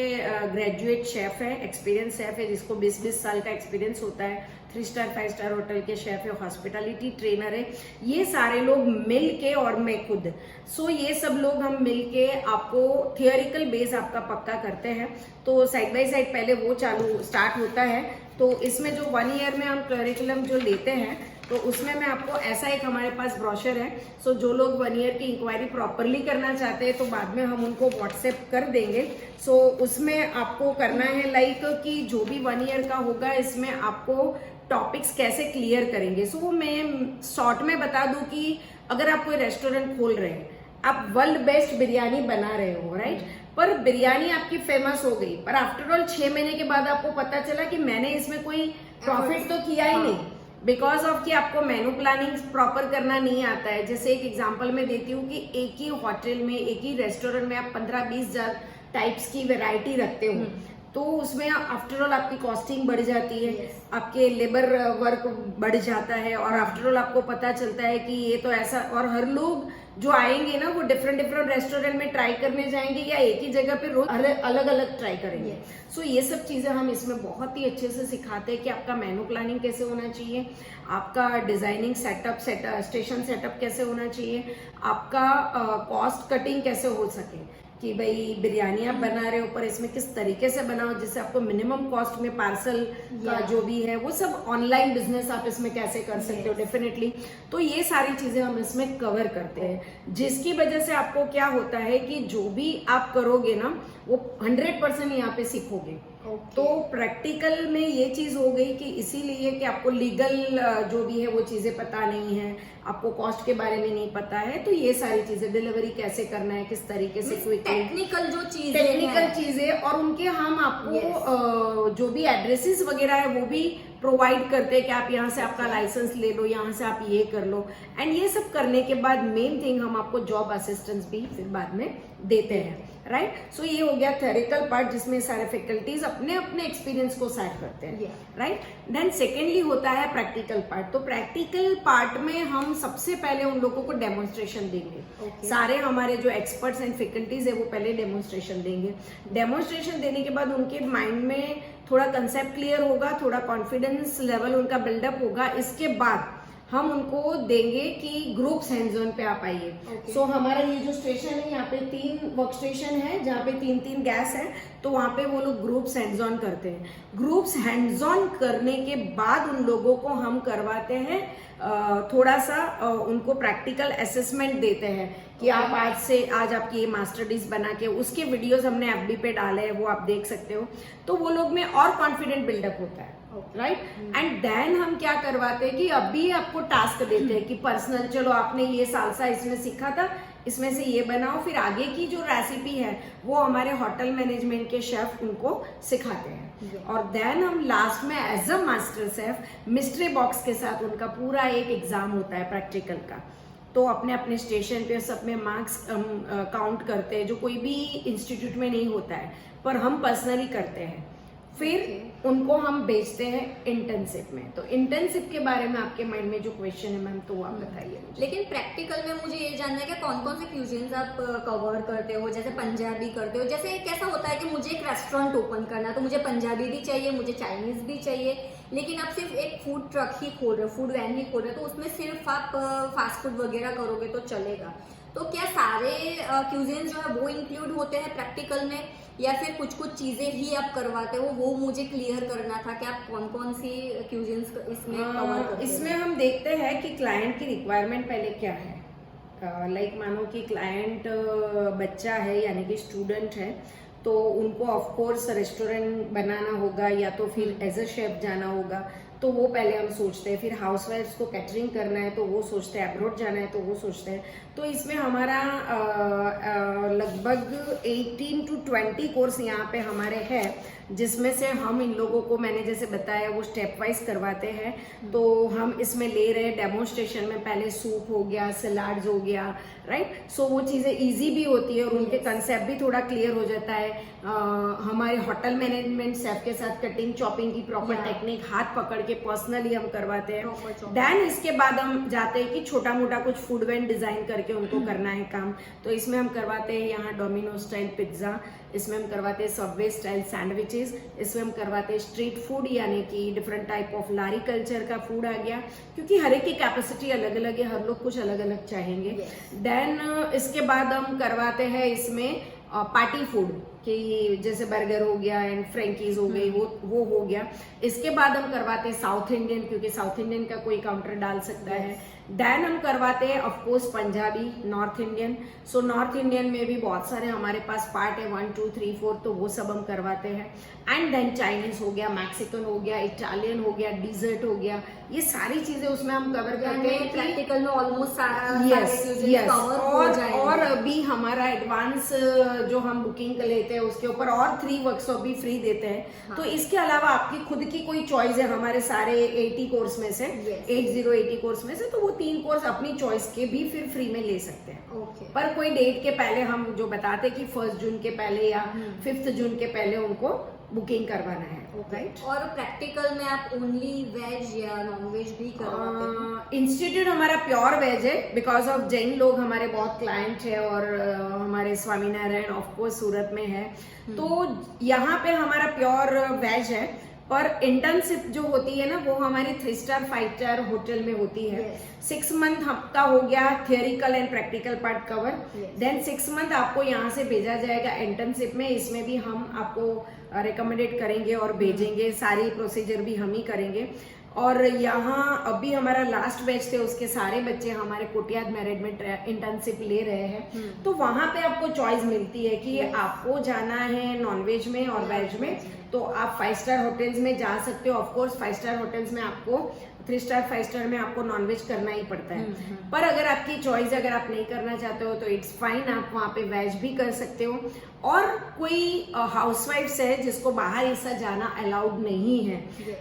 ग्रेजुएट शेफ है, एक्सपीरियंस शेफ है, जिसको 20-20 साल का एक्सपीरियंस होता है, 3 स्टार 5 स्टार होटल के शेफ है, हॉस्पिटैलिटी ट्रेनर है, ये सारे लोग मिल के, और मैं खुद, सो ये सब लोग हम मिल के आपको थियोरिकल बेस आपका पक्का करते हैं। तो साइड बाय साइड पहले वो स्टार्ट होता है। तो इसमें जो 1 ईयर में हम करिकुलम जो लेते हैं, तो उसमें मैं आपको ऐसा एक हमारे पास ब्रोशर है। सो जो लोग 1 ईयर की इंक्वायरी प्रॉपरली करना चाहते हैं तो बाद में हम उनको व्हाट्सएप कर देंगे। सो उसमें आपको करना है लाइक कि जो भी 1 ईयर का होगा इसमें आपको टॉपिक्स कैसे क्लियर करेंगे। सो मैं शॉर्ट में बता दूं कि अगर आप कोई रेस्टोरेंट खोल रहे हैं, आप वर्ल्ड बेस्ट बिरयानी बना रहे हो, राइट, पर बिरयानी आपकी फेमस हो गई, पर आफ्टर ऑल 6 महीने के बाद आपको पता चला कि मैंने इसमें कोई प्रॉफिट तो किया ही नहीं, बिकॉज ऑफ कि आपको मेनू प्लानिंग प्रॉपर करना नहीं आता है। जैसे एक एग्जांपल मैं देती हूँ कि एक ही होटल में, एक ही रेस्टोरेंट में आप 15-20 टाइप्स की वैरायटी रखते हो, तो उसमें आफ्टर ऑल आपकी कॉस्टिंग बढ़ जाती है, आपके लेबर वर्क बढ़ जाता है, और आफ्टर ऑल आपको पता चलता है कि ये तो ऐसा, और हर लोग जो आएंगे ना वो डिफरेंट रेस्टोरेंट में ट्राई करने जाएंगे या एक ही जगह पे रोज अलग अलग ट्राई करेंगे। सो ये सब चीजें हम इसमें बहुत ही अच्छे से सिखाते हैं कि आपका मेनू प्लानिंग कैसे होना चाहिए, आपका डिजाइनिंग स्टेशन सेटअप कैसे होना चाहिए, आपका कॉस्ट कटिंग कैसे हो सके, कि भाई बिरयानी आप बना रहे हो पर इसमें किस तरीके से बनाओ जिससे आपको मिनिमम कॉस्ट में पार्सल का जो भी है वो सब, ऑनलाइन बिजनेस आप इसमें कैसे कर सकते हो डेफिनेटली। तो ये सारी चीजें हम इसमें कवर करते हैं, जिसकी वजह से आपको क्या होता है कि जो भी आप करोगे ना वो 100% यहाँ पे सीखोगे। तो प्रैक्टिकल में ये चीज हो गई कि इसीलिए कि आपको लीगल जो भी है वो चीजें पता नहीं है, आपको कॉस्ट के बारे में नहीं पता है, तो ये सारी चीजें, डिलीवरी कैसे करना है, किस तरीके से, टेक्निकल जो चीजें, और उनके हम आपको जो भी एड्रेसेस वगैरह है वो भी प्रोवाइड करते हैं कि आप यहाँ से आपका लाइसेंस ले लो, यहाँ से आप ये कर लो। एंड ये सब करने के बाद मेन थिंग हम आपको जॉब असिस्टेंस भी फिर बाद में देते हैं, राइट। सो ये हो गया थ्योरिकल पार्ट जिसमें सारे फैकल्टीज अपने अपने एक्सपीरियंस को शेयर करते हैं, राइट। देन सेकेंडली होता है प्रैक्टिकल पार्ट। तो प्रैक्टिकल पार्ट में हम सबसे पहले उन लोगों को डेमोन्स्ट्रेशन देंगे। सारे हमारे जो एक्सपर्ट्स एंड फैकल्टीज है वो पहले डेमोन्स्ट्रेशन देंगे। डेमोन्स्ट्रेशन देने के बाद उनके माइंड में थोड़ा कंसेप्ट क्लियर होगा, थोड़ा कॉन्फिडेंस लेवल उनका बिल्डअप होगा। इसके बाद हम उनको देंगे कि ग्रुप्स हैंड्स ऑन पे आप आइए। सो हमारा ये जो स्टेशन है यहाँ पे 3 वर्क स्टेशन है जहाँ पे 3-3 गैस है, तो वहाँ पे वो लोग ग्रुप्स हैंड्स ऑन करते हैं। ग्रुप्स हैंड्स ऑन करने के बाद उन लोगों को हम करवाते हैं थोड़ा सा उनको प्रैक्टिकल असेसमेंट देते हैं कि आप आज आपकी ये मास्टर डिश बना के, उसके वीडियोस हमने FB पे डाले हैं, वो आप देख सकते हो। तो वो लोग में और कॉन्फिडेंट बिल्डअप होता है, राइट। एंड देन हम क्या करवाते हैं कि अभी आपको टास्क देते हैं कि पर्सनल, चलो आपने ये सालसा इसमें सीखा था, इसमें से ये बनाओ। फिर आगे की जो रेसिपी है वो हमारे होटल मैनेजमेंट के शेफ उनको सिखाते हैं। और देन हम लास्ट में as a master chef mystery box के साथ उनका पूरा एक एग्जाम होता है प्रैक्टिकल का। तो अपने अपने स्टेशन पे सब में मार्क्स काउंट करते हैं, जो कोई भी इंस्टीट्यूट में नहीं होता है, पर हम पर्सनली करते हैं। फिर उनको हम भेजते हैं इंटर्नशिप में। तो इंटर्नशिप के बारे में आपके माइंड में जो क्वेश्चन है मैम, तो वो आप बताइए मुझे। लेकिन प्रैक्टिकल में मुझे ये जानना है कि कौन कौन से क्यूजिन्स आप कवर करते हो। जैसे पंजाबी करते हो, जैसे कैसा होता है कि मुझे एक रेस्टोरेंट ओपन करना है, तो मुझे पंजाबी भी चाहिए, मुझे चाइनीज भी चाहिए, लेकिन आप सिर्फ एक फूड ट्रक ही खोल रहे हो, फूड वैन ही खोल रहे हो, तो उसमें सिर्फ आप फास्ट फूड वगैरह करोगे तो चलेगा। तो क्या सारे क्यूजिन्स जो है वो इंक्लूड होते हैं प्रैक्टिकल में, या फिर कुछ कुछ चीजें ही आप करवाते हो? वो मुझे क्लियर करना था कि आप कौन कौन सी क्यूजिन्स इसमें कवर करते हो। इसमें हम देखते हैं कि क्लाइंट की रिक्वायरमेंट पहले क्या है। लाइक मानो कि क्लाइंट बच्चा है यानी कि स्टूडेंट है, तो उनको ऑफ कोर्स रेस्टोरेंट बनाना होगा या तो फिर एज अ शेफ जाना होगा, तो वो पहले हम सोचते हैं। फिर हाउसवाइफ्स को कैटरिंग करना है तो वो सोचते हैं, अब्रॉड जाना है तो वो सोचते हैं। तो इसमें हमारा लगभग 18 to 20 कोर्स यहाँ पे हमारे हैं, जिसमें से हम इन लोगों को, मैंने जैसे बताया, वो स्टेप वाइज करवाते हैं। तो हम इसमें ले रहे हैं डेमोन्स्ट्रेशन में पहले सूप हो गया, सलाड्स हो गया, राइट। सो वो चीज़ें इजी भी होती है और उनके कंसेप्ट भी थोड़ा क्लियर हो जाता है। हमारे होटल मैनेजमेंट शेफ के साथ कटिंग चॉपिंग की प्रॉपर टेक्निक हाथ पकड़ के पर्सनली हम करवाते हैं। देन इसके बाद हम जाते हैं कि छोटा मोटा कुछ फूड वैन डिजाइन करके उनको करना है काम। तो इसमें हम करवाते हैं यहाँ डोमिनो स्टाइल पिज्जा, इसमें हम करवाते हैं सबवे स्टाइल सैंडविचेस, इसमें हम करवाते हैं स्ट्रीट फूड यानी कि डिफरेंट टाइप ऑफ लारी कल्चर का फूड आ गया, क्योंकि हर एक की कैपेसिटी अलग अलग है, हर लोग कुछ अलग अलग चाहेंगे। देन इसके बाद हम करवाते हैं इसमें पार्टी फूड, कि जैसे बर्गर हो गया एंड फ्रेंकीज हो गई, वो हो गया। इसके बाद हम करवाते हैं साउथ इंडियन, क्योंकि साउथ इंडियन का कोई काउंटर डाल सकता है। देन हम करवाते हैं of course Punjabi, north Indian. So north Indian में भी बहुत सारे हमारे पास पार्ट है, 1 2 3 4, तो वो सब हम करवाते हैं। एंड देन चाइनीज हो गया, मैक्सिकन हो गया, इटालियन हो गया, डिजर्ट हो गया, ये सारी चीजें उसमें हम कवर करते हैं। प्रैक्टिकल में ऑलमोस्ट यस। और अभी हमारा एडवांस जो हम बुकिंग लेते हैं उसके ऊपर और 3 वर्कशॉप भी फ्री देते हैं। तो इसके अलावा आपकी खुद की कोई चॉइस है हमारे सारे 80 कोर्स में से, 80 कोर्स में से, तो वो 3 कोर्स अपनी चॉइस के भी फिर फ्री में ले सकते हैं। पर कोई डेट के पहले हम जो बताते हैं कि 1 जून के पहले या 5 जून के पहले उनको बुकिंग करवाना है, राइट। और प्रैक्टिकल में आप ओनली वेज या नॉन वेज भी करवाते हैं? इंस्टीट्यूट हमारा प्योर वेज है, बिकॉज ऑफ जैन लोग हमारे बहुत क्लाइंट है, और हमारे स्वामीनारायण ऑफकोर्स सूरत में है, तो यहाँ पे हमारा प्योर वेज है। पर इंटर्नशिप जो होती है ना, वो हमारी 3 स्टार 5 स्टार होटल में होती है। 6 मंथ हफ्ता हो गया theoretical and practical part cover. Then 6 month आपको यहाँ से भेजा जाएगा इंटर्नशिप में। इसमें भी हम आपको रिकमेंडेड करेंगे और भेजेंगे, सारी प्रोसीजर भी हम ही करेंगे। और यहाँ अभी हमारा लास्ट बैच थे, उसके सारे बच्चे हमारे कोटियाद मैनेजमेंट इंटर्नशिप ले रहे हैं। तो वहां पे आपको चॉइस मिलती है कि आपको जाना है नॉनवेज में और वेज में, तो आप 5 स्टार होटल्स में जा सकते हो। ऑफ कोर्स 5 स्टार होटल्स में आपको 3 स्टार 5 स्टार में आपको नॉनवेज करना ही पड़ता है। पर अगर आपकी चॉइस, अगर आप नहीं करना चाहते हो तो इट्स फाइन, आप वहाँ पे वेज भी कर सकते हो। और कोई हाउसवाइफ्स है जिसको बाहर ऐसा जाना अलाउड नहीं है,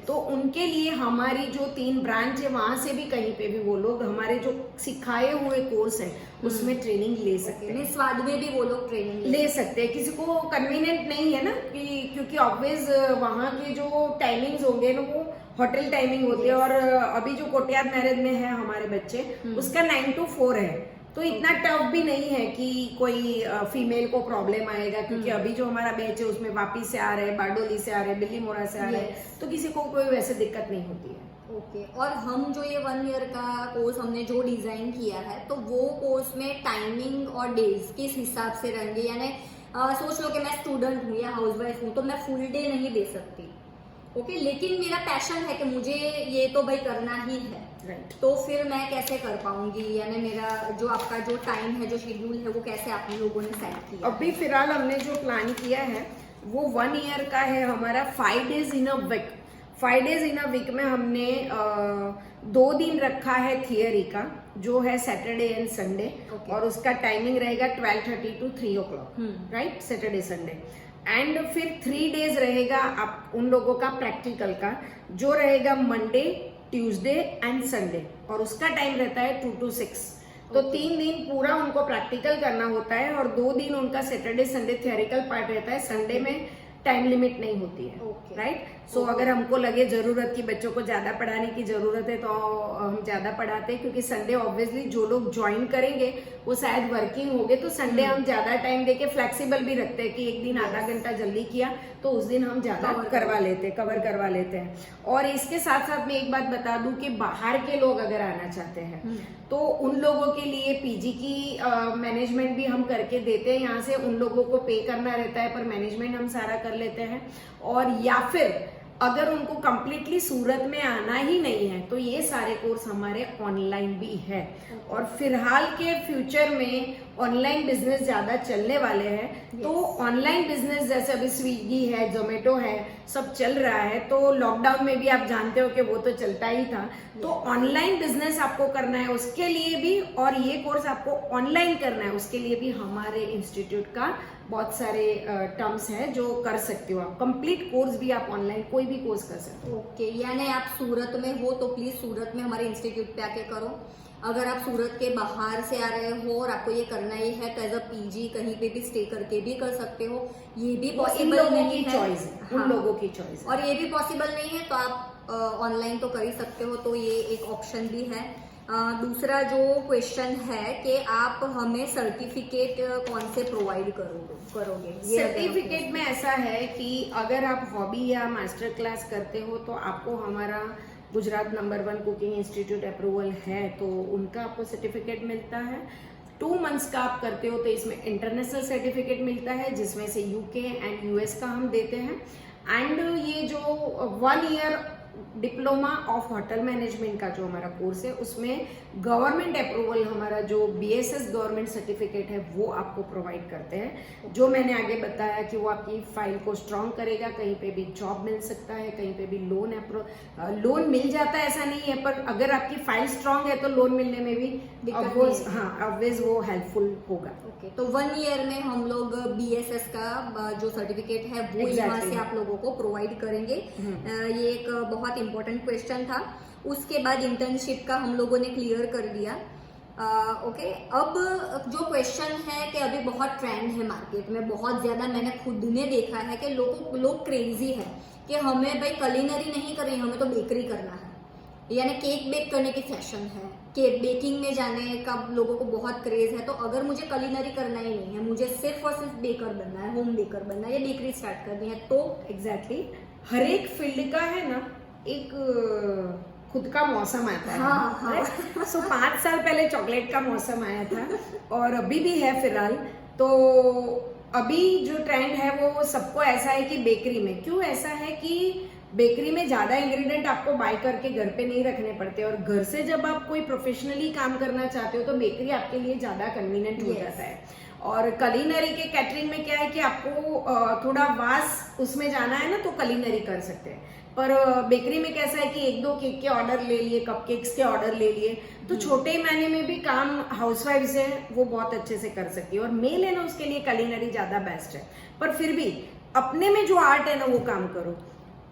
तो उनके लिए हमारी जो 3 ब्रांच है वहां से भी कहीं पे भी वो लोग हमारे जो सिखाए हुए कोर्स है उसमें ट्रेनिंग ले सकते हैं। स्वाद में भी वो लोग ट्रेनिंग ले सकते हैं। किसी को कन्वीनियंट नहीं है ना क्योंकि ऑब्वियस वहाँ के जो टाइमिंग्स होंगे ना वो होटल टाइमिंग होती है। और अभी जो कोटियाद मैरिज में है हमारे बच्चे, उसका 9 to 4 है, तो इतना टफ भी नहीं है कि कोई फीमेल को प्रॉब्लम आएगा, क्योंकि अभी जो हमारा बैच है उसमें वापी से आ रहे हैं, बारडोली से आ रहे हैं, बिल्ली मोरा से आ रहे हैं, तो किसी को कोई वैसे दिक्कत नहीं होती है। ओके। और हम जो ये 1 ईयर का कोर्स हमने जो डिजाइन किया है, तो वो कोर्स में टाइमिंग और डेज किस हिसाब से रहेंगे? यानी सोच लो कि मैं स्टूडेंट हूँ या हाउसवाइफ हूँ, तो मैं फुल डे नहीं दे सकती, ओके, लेकिन मेरा पैशन है कि मुझे ये तो भाई करना ही है, राइट। तो फिर मैं कैसे कर पाऊंगी? यानी मेरा जो आपका जो टाइम है, जो शेड्यूल है, वो कैसे आप लोगों ने सेट किया? अभी फिलहाल हमने जो प्लान किया है वो 1 ईयर का है हमारा। 5 days in a week, 5 days in a week में हमने 2 दिन रखा है थियरी का, जो है सैटरडे एंड संडे, और उसका टाइमिंग रहेगा 12:30 to 3 o'clock, right, Saturday Sunday. And फिर 3 days रहेगा आप उन लोगों का प्रैक्टिकल का, जो रहेगा मंडे, ट्यूसडे एंड संडे, और उसका टाइम रहता है 2 to 6। तो 3 दिन पूरा उनको प्रैक्टिकल करना होता है और 2 दिन उनका सैटरडे संडे थियोरिकल पार्ट रहता है। संडे में टाइम लिमिट नहीं होती है, राइट। सो अगर हमको लगे जरूरत की बच्चों को ज्यादा पढ़ाने की जरूरत है तो हम ज्यादा पढ़ाते हैं, क्योंकि संडे ऑब्वियसली जो लोग ज्वाइन करेंगे वो शायद वर्किंग होंगे, तो संडे हम ज्यादा टाइम देके फ्लेक्सिबल भी रखते हैं कि एक दिन आधा घंटा जल्दी किया तो उस दिन हम ज्यादा कवर करवा लेते हैं। और इसके साथ साथ मैं एक बात बता दूं कि बाहर के लोग अगर आना चाहते हैं तो उन लोगों के लिए पीजी की मैनेजमेंट भी हम करके देते हैं। यहाँ से उन लोगों को पे करना रहता है, पर मैनेजमेंट हम सारा कर लेते हैं। और या फिर अगर उनको कंप्लीटली सूरत में आना ही नहीं है तो ये सारे कोर्स हमारे ऑनलाइन भी है। और फिलहाल के फ्यूचर में ऑनलाइन बिजनेस ज्यादा चलने वाले हैं, तो ऑनलाइन बिजनेस जैसे अभी स्विगी है, जोमेटो है, सब चल रहा है, तो लॉकडाउन में भी आप जानते हो कि वो तो चलता ही था। तो ऑनलाइन बिजनेस आपको करना है उसके लिए भी, और ये कोर्स आपको ऑनलाइन करना है उसके लिए भी हमारे इंस्टीट्यूट का बहुत सारे टर्म्स हैं जो कर सकते हो आप। कंप्लीट कोर्स भी आप ऑनलाइन कोई भी कोर्स कर सकते हो। ओके, यानी आप सूरत में हो तो प्लीज सूरत में हमारे इंस्टीट्यूट पे आके करो। अगर आप सूरत के बाहर से आ रहे हो और आपको ये करना ही है तो एज अ पीजी कहीं पे भी स्टे करके भी कर सकते हो, ये भी पॉसिबल नहीं है, उन लोगों की चॉइस। और ये भी पॉसिबल नहीं है तो आप ऑनलाइन तो कर ही सकते हो, तो ये एक ऑप्शन भी है। दूसरा जो क्वेश्चन है कि आप हमें सर्टिफिकेट कौन से प्रोवाइड करोगे? सर्टिफिकेट में ऐसा है कि अगर आप हॉबी या मास्टर क्लास करते हो तो आपको हमारा Gujarat number 1 cooking institute approval है, तो उनका आपको सर्टिफिकेट मिलता है। 2 months का आप करते हो तो इसमें इंटरनेशनल सर्टिफिकेट मिलता है, जिसमें से यूके एंड यूएस का हम देते हैं। एंड ये जो 1 year diploma of hotel management का जो हमारा कोर्स है उसमें गवर्नमेंट अप्रूवल, हमारा जो बीएसएस गवर्नमेंट सर्टिफिकेट है वो आपको प्रोवाइड करते हैं, जो मैंने आगे बताया कि वो आपकी फाइल को स्ट्रांग करेगा। कहीं पे भी जॉब मिल सकता है, कहीं पे भी लोन मिल जाता है, ऐसा नहीं है, पर अगर आपकी फाइल स्ट्रांग है तो लोन मिलने में भी ऑब्वियस वो हेल्पफुल होगा। ओके, तो 1 year में हम लोग बीएसएस का जो सर्टिफिकेट है वो यहाँ से आप लोगों को प्रोवाइड करेंगे। ये एक बहुत इंपॉर्टेंट क्वेश्चन था। उसके बाद इंटर्नशिप का हम लोगों ने क्लियर कर दिया। ओके, अब जो क्वेश्चन है कि अभी बहुत ट्रेंड है मार्केट में, बहुत ज्यादा मैंने खुद ने देखा है कि लोग क्रेजी है कि हमें भाई कलिनरी नहीं करनी, हमें तो बेकरी करना है, यानी केक बेक करने की फैशन है, केक बेकिंग में जाने का लोगों को बहुत क्रेज है। तो अगर मुझे कलिनरी करना ही नहीं है, मुझे सिर्फ और सिर्फ बेकर बनना है, होम बेकर बनना है या बेकरी स्टार्ट करनी है, तो एग्जैक्टली हर एक फील्ड का है ना एक खुद का मौसम आता है। हाँ। सो 5 साल पहले चॉकलेट का मौसम आया था और अभी भी है फिलहाल। तो अभी जो ट्रेंड है वो सबको ऐसा है कि बेकरी में, क्यों ऐसा है कि बेकरी में ज्यादा इंग्रेडिएंट आपको बाय करके घर पे नहीं रखने पड़ते, और घर से जब आप कोई प्रोफेशनली काम करना चाहते हो तो बेकरी आपके लिए ज्यादा कन्वीनियंट हो जाता है। और कलिनरी के कैटरिंग में क्या है कि आपको थोड़ा वास उसमें जाना है ना तो कलिनरी कर सकते हैं, पर बेकरी में कैसा है कि एक दो केक के ऑर्डर ले लिए, कपकेक्स के ऑर्डर ले लिए, तो छोटे मायने में भी काम हाउसवाइफ्स है वो बहुत अच्छे से कर सकती है, और मेल है ना उसके लिए कलिनरी ज्यादा बेस्ट है। पर फिर भी अपने में जो आर्ट है ना वो काम करो।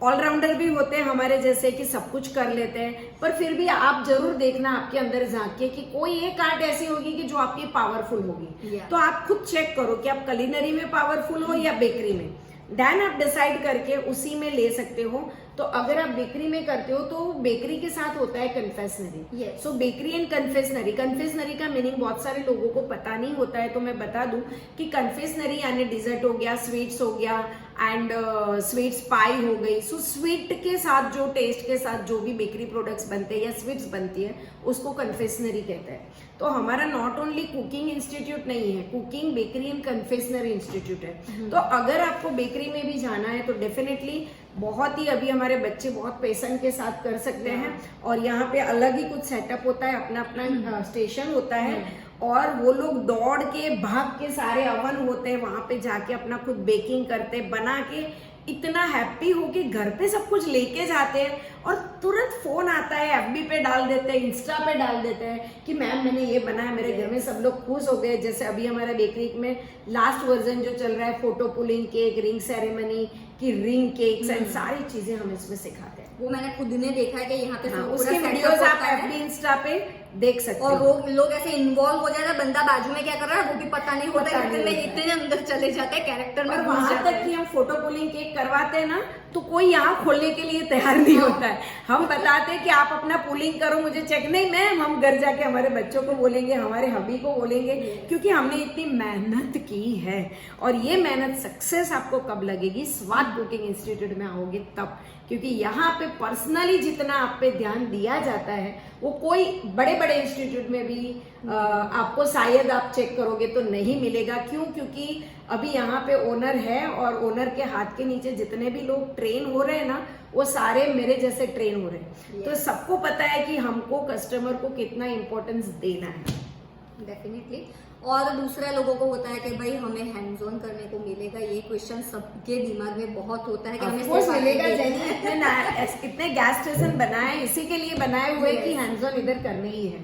ऑलराउंडर भी होते हैं हमारे जैसे कि सब कुछ कर लेते हैं, पर फिर भी आप जरूर देखना आपके अंदर झांक के कि कोई एक आर्ट ऐसी होगी कि जो आपकी पावरफुल होगी। तो आप खुद चेक करो कि आप कलिनरी में पावरफुल हो या बेकरी में, देन आप डिसाइड करके उसी में ले सकते हो। तो अगर आप बेकरी में करते हो तो बेकरी के साथ होता है confectionery. So bakery and confectionery, confectionery का मीनिंग बहुत सारे लोगों को पता नहीं होता है, तो मैं बता दूं कि कन्फेशनरी यानी डिजर्ट हो गया, स्वीट्स हो गया एंड स्वीट्स पाई हो गई। सो स्वीट के साथ जो टेस्ट के साथ जो भी बेकरी प्रोडक्ट्स बनते हैं या स्वीट्स बनती है उसको कन्फेशनरी कहते हैं। तो हमारा नॉट ओनली कुकिंग इंस्टीट्यूट नहीं है, cooking bakery and confectionery institute है। तो अगर आपको बेकरी में भी जाना है तो डेफिनेटली बहुत ही अभी हमारे बच्चे बहुत पेशन के साथ कर सकते हैं, और यहाँ पे अलग ही कुछ सेटअप होता है, अपना अपना स्टेशन होता है, और वो लोग दौड़ के भाग के सारे ओवन होते हैं वहां पे जाके अपना खुद बेकिंग करते, बना के इतना हैप्पी हो कि घर पे सब कुछ लेके जाते हैं, और तुरंत फोन आता है, एफबी पे डाल देते हैं, इंस्टा पे डाल देते हैं कि मैम मैंने ये बनाया, मेरे घर में सब लोग खुश हो गए। जैसे अभी हमारा बेकरी में लास्ट वर्जन जो चल रहा है, photo pulling cake, ring ceremony की रिंग केक्स एंड सारी चीजें हम इसमें सिखाते हैं। वो मैंने खुद ने देखा है कि यहाँ पे उसके वीडियोस आप एफबी इंस्टा पे देख सकते और हो। वो लोग ऐसे इन्वॉल्व हो जाता है, बंदा बाजू में क्या कर रहा है वो भी पता नहीं होता है, इतने अंदर चले जाते हैं कैरेक्टर में। और वहां तक कि हम फोटो पुलिंग केक करवाते हैं ना तो कोई यहाँ खोलने के लिए तैयार नहीं होता है। हम बताते हैं कि आप अपना पुलिंग करो, मुझे चेक नहीं, मैम हम घर जाके हमारे बच्चों को बोलेंगे, हमारे हबी को बोलेंगे, क्योंकि हमने इतनी मेहनत की है। और ये मेहनत सक्सेस आपको कब लगेगी? स्वाद कुकिंग इंस्टीट्यूट में आओगे तब, क्योंकि यहाँ पे पर्सनली जितना आप पे ध्यान दिया जाता है वो कोई बड़े बड़े इंस्टीट्यूट में भी आपको शायद आप चेक करोगे तो नहीं मिलेगा। क्यों? क्योंकि अभी यहाँ पे ओनर है, और ओनर के हाथ के नीचे जितने भी लोग ट्रेन हो रहे हैं ना वो सारे मेरे जैसे ट्रेन हो रहे हैं। तो सबको पता है कि हमको कस्टमर को कितना इम्पोर्टेंस देना है। डेफिनेटली। और दूसरा लोगों को होता है कि भाई हमें हैंड्स ऑन करने को मिलेगा, ये क्वेश्चन सबके दिमाग में बहुत होता है कि हमें मिलेगा। इतने गैस स्टेशन बनाए इसी के लिए बनाए हुए कि हैंड्स ऑन इधर करने ही है।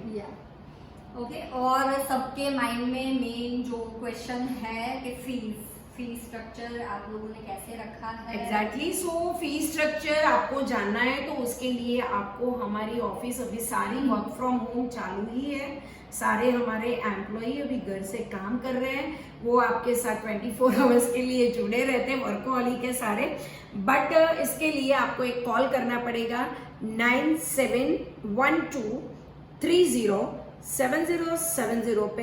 ओके। और सबके माइंड में मेन जो क्वेश्चन है कि फीस स्ट्रक्चर आप लोगों ने कैसे रखा है? एग्जैक्टली। सो फीस स्ट्रक्चर आपको जानना है तो उसके लिए आपको हमारी ऑफिस अभी सारी वर्क फ्रॉम होम चालू ही है, सारे हमारे एम्प्लॉई अभी घर से काम कर रहे हैं, वो आपके साथ 24 आवर्स के लिए जुड़े रहते हैं, वर्कोहॉलिक के सारे। बट इसके लिए आपको एक कॉल करना पड़ेगा 9712307070 पे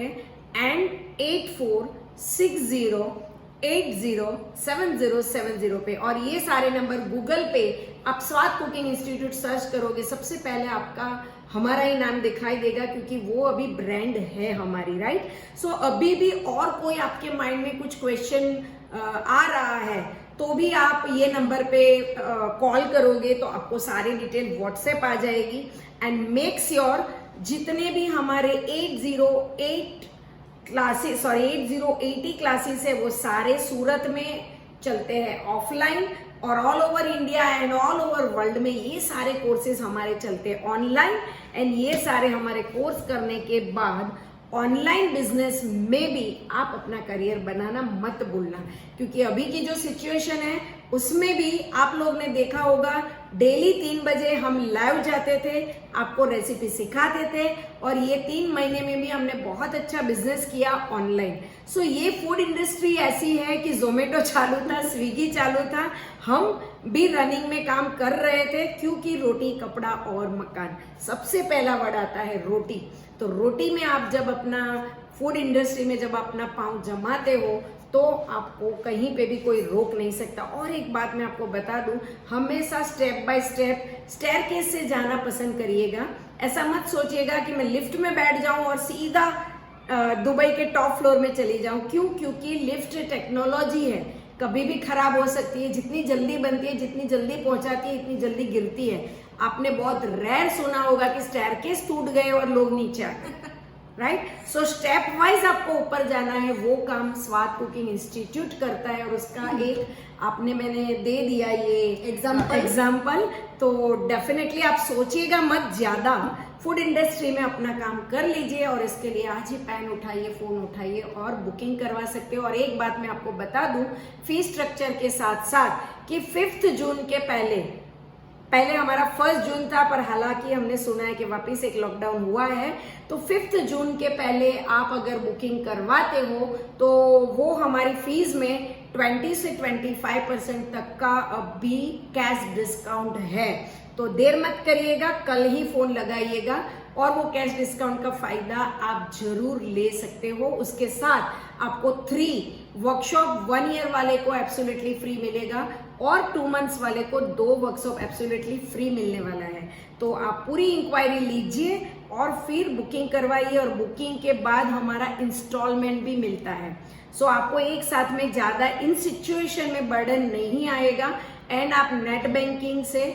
एंड 8460807070 पे। और ये सारे नंबर गूगल पे आप स्वाद कुकिंग इंस्टीट्यूट सर्च करोगे, सबसे पहले आपका हमारा ही नाम दिखाई देगा, क्योंकि वो अभी ब्रांड है हमारी, राइट। सो अभी भी और कोई आपके माइंड में कुछ क्वेश्चन आ रहा है तो भी आप ये नंबर पे कॉल करोगे तो आपको सारी डिटेल व्हाट्सएप आ जाएगी। एंड मेक श्योर जितने भी हमारे 880 क्लासेस है वो सारे सूरत में चलते हैं ऑफलाइन, और all over India and all over world में ये सारे कोर्सेज हमारे चलते हैं ऑनलाइन। एंड ये सारे हमारे कोर्स करने के बाद ऑनलाइन बिजनेस में भी आप अपना करियर बनाना मत भूलना, क्योंकि अभी की जो सिचुएशन है उसमें भी आप लोग ने देखा होगा डेली 3 बजे हम लाइव जाते थे, आपको रेसिपी सिखाते थे, और ये 3 महीने में भी हमने बहुत अच्छा बिजनेस किया ऑनलाइन। सो ये फूड इंडस्ट्री ऐसी है कि जोमेटो चालू था, स्विगी चालू था, हम भी रनिंग में काम कर रहे थे, क्योंकि रोटी कपड़ा और मकान, सबसे पहला वर्ड आता है रोटी। तो रोटी में आप जब अपना फूड इंडस्ट्री में जब अपना पांव जमाते हो तो आपको कहीं पे भी कोई रोक नहीं सकता। और एक बात मैं आपको बता दूं, हमेशा स्टेप बाय स्टेप स्टेयरकेस से जाना पसंद करिएगा। ऐसा मत सोचिएगा कि मैं लिफ्ट में बैठ जाऊं और सीधा दुबई के टॉप फ्लोर में चली जाऊं। क्यों? क्योंकि लिफ्ट टेक्नोलॉजी है, कभी भी खराब हो सकती है, जितनी जल्दी बनती है, जितनी जल्दी पहुंचाती है, इतनी जल्दी गिरती है। आपने बहुत रेयर सुना होगा कि स्टेयरकेस टूट गए और लोग नीचे आ गए। राइट। सो स्टेप वाइज आपको ऊपर जाना है, वो काम स्वाद कुकिंग इंस्टीट्यूट करता है। और उसका एक मैंने दे दिया ये एग्जाम्पल, तो डेफिनेटली आप सोचिएगा मत ज्यादा, फूड इंडस्ट्री में अपना काम कर लीजिए और इसके लिए आज ही पेन उठाइए, फोन उठाइए और बुकिंग करवा सकते हो। और एक बात मैं आपको बता दूं फीस स्ट्रक्चर के साथ साथ कि 5 जून के पहले हमारा 1 जून था, पर हालांकि हमने सुना है कि वापस एक लॉकडाउन हुआ है, तो 5 जून के पहले आप अगर बुकिंग करवाते हो तो वो हमारी फीस में 20 से 25% तक का अभी कैश डिस्काउंट है। तो देर मत करिएगा, कल ही फोन लगाइएगा और वो कैश डिस्काउंट का फायदा आप जरूर ले सकते हो। उसके साथ आपको 3 वर्कशॉप 1 ईयर वाले को एब्सोल्युटली फ्री मिलेगा और 2 मंथ्स वाले को 2 वर्कशॉप एब्सोल्युटली फ्री मिलने वाला है। तो आप पूरी इंक्वायरी लीजिए और फिर बुकिंग करवाइए, और बुकिंग के बाद हमारा इंस्टॉलमेंट भी मिलता है। सो आपको एक साथ में ज्यादा इन सिचुएशन में बर्डन नहीं आएगा एंड आप नेट बैंकिंग से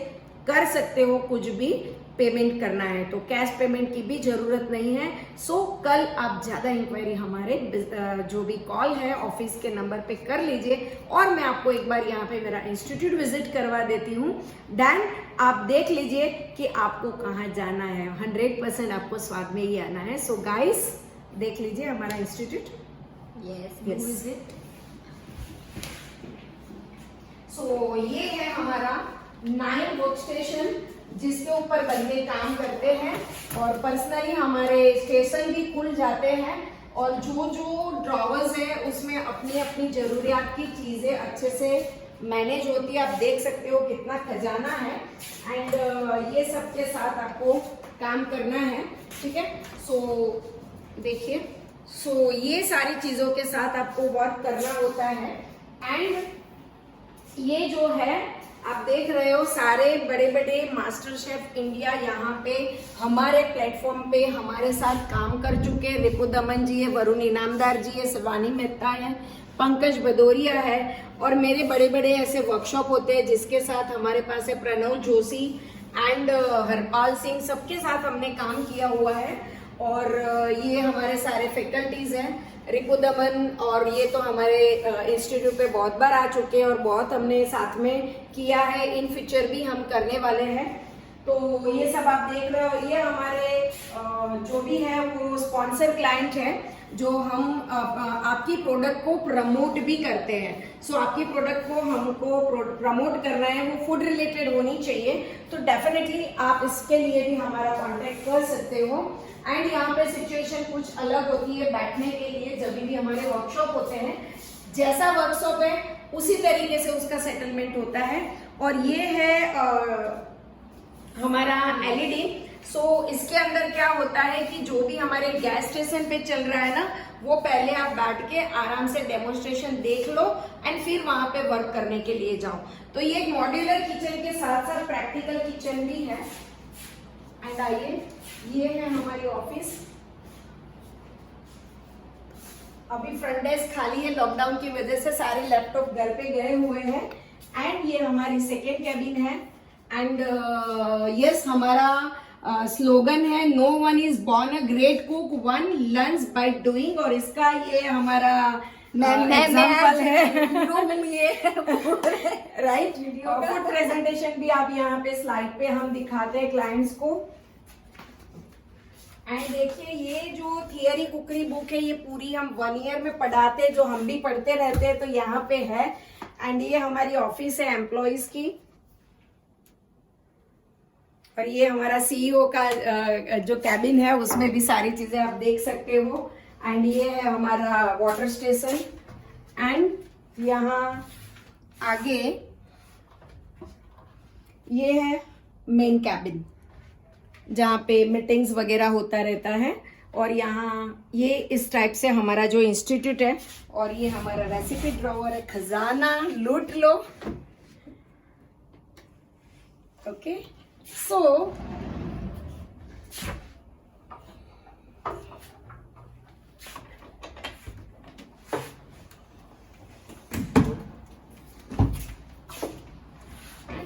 कर सकते हो, कुछ भी पेमेंट करना है तो कैश पेमेंट की भी जरूरत नहीं है। सो कल आप ज्यादा इंक्वायरी हमारे जो भी कॉल है ऑफिस के नंबर पे कर लीजिए, और मैं आपको एक बार यहाँ पे मेरा इंस्टीट्यूट विजिट करवा देती हूँ। देन आप देख लीजिए कि आपको कहाँ जाना है। 100% आपको स्वाद में ही आना है। सो गाइस देख लीजिए हमारा इंस्टीट्यूट। Yes. सो ये है हमारा 9 वर्क स्टेशन जिसके ऊपर बंदे काम करते हैं, और पर्सनली हमारे स्टेशन भी खुल जाते हैं, और जो ड्रॉवर्स है उसमें अपनी अपनी जरूरियात की चीजें अच्छे से मैनेज होती है। आप देख सकते हो कितना खजाना है, एंड ये सब के साथ आपको काम करना है, ठीक है। सो देखिए, सो ये सारी चीजों के साथ आपको वर्क करना होता है। एंड ये जो है आप देख रहे हो सारे बड़े बड़े मास्टर शेफ इंडिया यहाँ पे हमारे प्लेटफॉर्म पे हमारे साथ काम कर चुके हैं। रिपु दमन जी है, वरुण इनामदार जी है, शिवानी मेहता है, पंकज भदौरिया है, और मेरे बड़े बड़े ऐसे वर्कशॉप होते हैं जिसके साथ हमारे पास है प्रणव जोशी एंड हरपाल सिंह, सबके साथ हमने काम किया हुआ है। और ये हमारे सारे फैकल्टीज हैं, रिपु दमन, और ये तो हमारे इंस्टीट्यूट पे बहुत बार आ चुके हैं और बहुत हमने साथ में किया है। इन फ्यूचर भी हम करने वाले हैं। तो ये सब आप देख रहे हो, ये हमारे जो भी है वो स्पॉन्सर क्लाइंट है, जो हम आपकी प्रोडक्ट को प्रमोट भी करते हैं। सो आपकी प्रोडक्ट को हमको प्रमोट करना है, वो फूड रिलेटेड होनी चाहिए, तो डेफिनेटली आप इसके लिए भी हमारा कांटेक्ट कर सकते हो। एंड यहाँ पे सिचुएशन कुछ अलग होती है बैठने के लिए, जब भी हमारे वर्कशॉप होते हैं, जैसा वर्कशॉप है उसी तरीके से उसका सेटलमेंट होता है। और ये है हमारा एलईडी। सो इसके अंदर क्या होता है कि जो भी हमारे गैस स्टेशन पे चल रहा है ना, वो पहले आप बैठ के आराम से डेमोन्स्ट्रेशन देख लो एंड फिर वहां पे वर्क करने के लिए जाओ। तो ये एक मॉड्यूलर किचन के साथ साथ प्रैक्टिकल किचन भी है। एंड आइए, ये है हमारी ऑफिस। अभी फ्रंट डेस्क खाली है, लॉकडाउन की वजह से सारे लैपटॉप घर पे गए हुए हैं। एंड ये हमारी सेकेंड कैबिन है। एंड यस, हमारा स्लोगन है no one is born a great cook, one learns by doing. और इसका ये हमारा एग्जाम्पल है राइट। फूड प्रेजेंटेशन भी आप यहाँ पे स्लाइड पे हम दिखाते हैं क्लाइंट्स को। एंड देखिए, ये जो थियरी कुकरी बुक है ये पूरी हम 1 ईयर में पढ़ाते हैं, जो हम भी पढ़ते रहते हैं, तो यहाँ पे है। एंड ये हमारी ऑफिस है एम्प्लॉइज की, और ये हमारा सीईओ का जो कैबिन है उसमें भी सारी चीजें आप देख सकते हो। एंड ये है हमारा वाटर स्टेशन। एंड यहाँ आगे ये है मेन कैबिन जहाँ पे मीटिंग्स वगैरह होता रहता है। और यहाँ ये इस टाइप से हमारा जो इंस्टीट्यूट है, और ये हमारा रेसिपी ड्रॉवर है, खजाना लूट लो। ओके, सो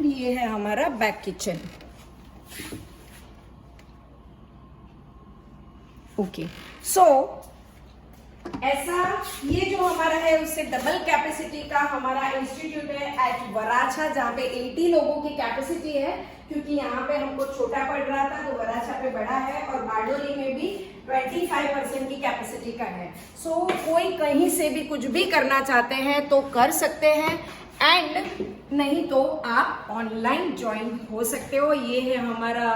ये है हमारा बैक किचन। ओके, सो ऐसा ये जो हमारा है उससे डबल कैपेसिटी का हमारा इंस्टीट्यूट है एट वराछा, जहाँ पे 80 लोगों की कैपेसिटी है, क्योंकि यहाँ पे हमको छोटा पड़ रहा था तो वराछा पे बड़ा है, और बारडोली में भी 25% की कैपेसिटी का है। सो कोई कहीं से भी कुछ भी करना चाहते हैं तो कर सकते हैं, एंड नहीं तो आप ऑनलाइन ज्वाइन हो सकते हो। ये है हमारा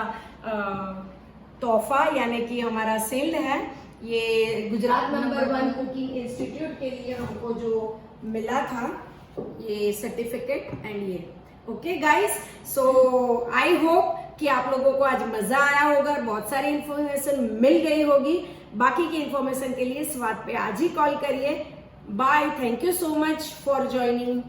तोहफा, यानी कि हमारा सेल है, ये गुजरात नंबर 1 कुकिंग इंस्टीट्यूट के लिए हमको जो मिला था, ये सर्टिफिकेट एंड ये। Okay guys, so I hope कि आप लोगों को आज मजा आया होगा, बहुत सारी इंफॉर्मेशन मिल गई होगी। बाकी की इंफॉर्मेशन के लिए स्वाद पे आज ही कॉल करिए। Bye, thank you so much for joining.